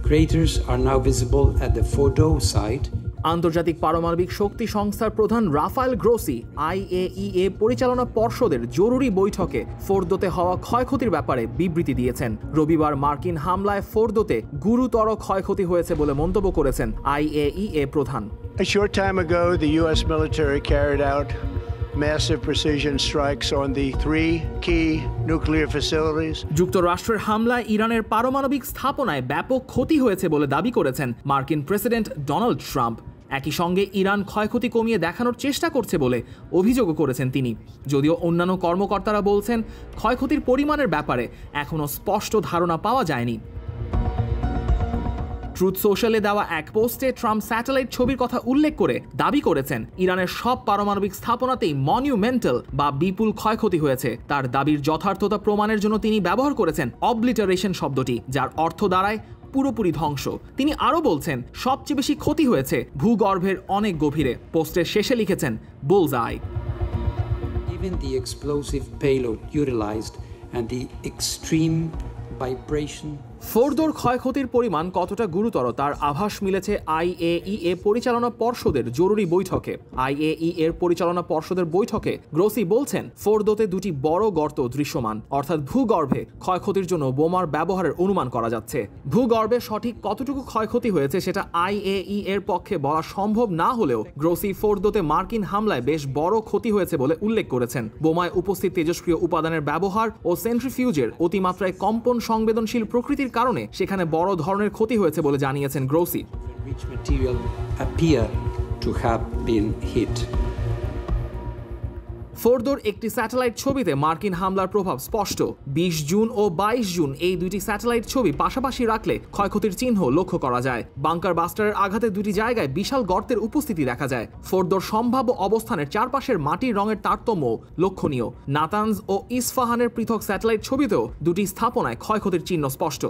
craters are now visible at the Fordo site. আন্তর্জাতিক পারমাণবিক শক্তি সংস্থার প্রধান রাফায়েল গ্রোসি IAEA পরিচালনা পর্ষদের জরুরি বৈঠকে ফোর্দোতে হওয়া ক্ষয়ক্ষতির ব্যাপারে বিবৃতি দিয়েছেন। রবিবার মার্কিন হামলায় ফোর্দোতে গুরুতর ক্ষয়ক্ষতি হয়েছে বলে মন্তব্য করেছেন IAEA প্রধান। A short time ago, the U.S. military carried out massive precision strikes on the 3 key nuclear facilities. যুক্তরাষ্ট্রের হামলায় ইরানের পারমাণবিক স্থাপনায় ব্যাপক ক্ষতি হয়েছে বলে দাবি করেছেন মার্কিন প্রেসিডেন্ট ডোনাল্ড ট্রাম্প। একই সঙ্গে ইরান ক্ষয়ক্ষতি কমিয়ে দেখানোর চেষ্টা করছে বলে অভিযোগও করেছেন তিনি। যদিও অন্যান্য কর্মকর্তারা বলছেন ক্ষয়ক্ষতির পরিমাণের ব্যাপারে এখনও স্পষ্ট ধারণা পাওয়া যায়নি। ট্রুথ সোশ্যালে দেওয়া এক পোস্টে ট্রাম্প স্যাটেলাইট ছবির কথা উল্লেখ করে দাবি করেছেন ইরানের সব পারমাণবিক স্থাপনাতেই মনিউমেন্টাল বা বিপুল ক্ষয়ক্ষতি হয়েছে। তার দাবির যথার্থতা প্রমাণের জন্য তিনি ব্যবহার করেছেন অবলিটারেশন শব্দটি, যার অর্থ দাঁড়ায় পুরোপুরি ধ্বংস। তিনি আরও বলছেন সবচেয়ে বেশি ক্ষতি হয়েছে ভূগর্ভের অনেক গভীরে। পোস্টের শেষে লিখেছেন বুলসআই। Even the explosive payload utilized and the extreme vibration. ফোর্দোর ক্ষয়ক্ষতির পরিমাণ কতটা গুরুতর তার আভাস মিলেছে IAEA পরিচালনা পর্ষদের জরুরি বৈঠকে। IAEA পরিচালনা পর্ষদের বৈঠকে গ্রোসি বলছেন ফোর্দোতে দুটি বড় গর্ত দৃশ্যমান, অর্থাৎ ভূগর্ভে ক্ষয়ক্ষতির জন্য বোমার ব্যবহারের অনুমান করা যাচ্ছে। ভূগর্ভে সঠিক কতটুকু ক্ষয়ক্ষতি হয়েছে সেটা IAEA পক্ষে বলা সম্ভব না হলেও গ্রোসি ফোর্দোতে মার্কিন হামলায় বেশ বড় ক্ষতি হয়েছে বলে উল্লেখ করেছেন। বোমায় উপস্থিত তেজস্ক্রিয় উপাদানের ব্যবহার ও সেন্ট্রিফিউজের অতিমাত্রায় কম্পন সংবেদনশীল প্রকৃতির কারণে সেখানে বড় ধরনের ক্ষতি হয়েছে বলে জানিয়েছেন Grossi. Which material appear to have been hit. ফোর্দোর একটি স্যাটেলাইট ছবিতে মার্কিন হামলার প্রভাব স্পষ্ট। 20 জুন ও 22 জুন এই দুটি স্যাটেলাইট ছবি পাশাপাশি রাখলে ক্ষয়ক্ষতির চিহ্ন লক্ষ্য করা যায়। বাংকার বাস্টারের আঘাতে দুটি জায়গায় বিশাল গর্তের উপস্থিতি দেখা যায়। ফোর্দোর সম্ভাব্য অবস্থানের চারপাশের মাটির রঙের তারতম্য লক্ষণীয়। নাতানজ ও ইসফাহানের পৃথক স্যাটেলাইট ছবিতেও দুটি স্থাপনায় ক্ষয়ক্ষতির চিহ্ন স্পষ্ট।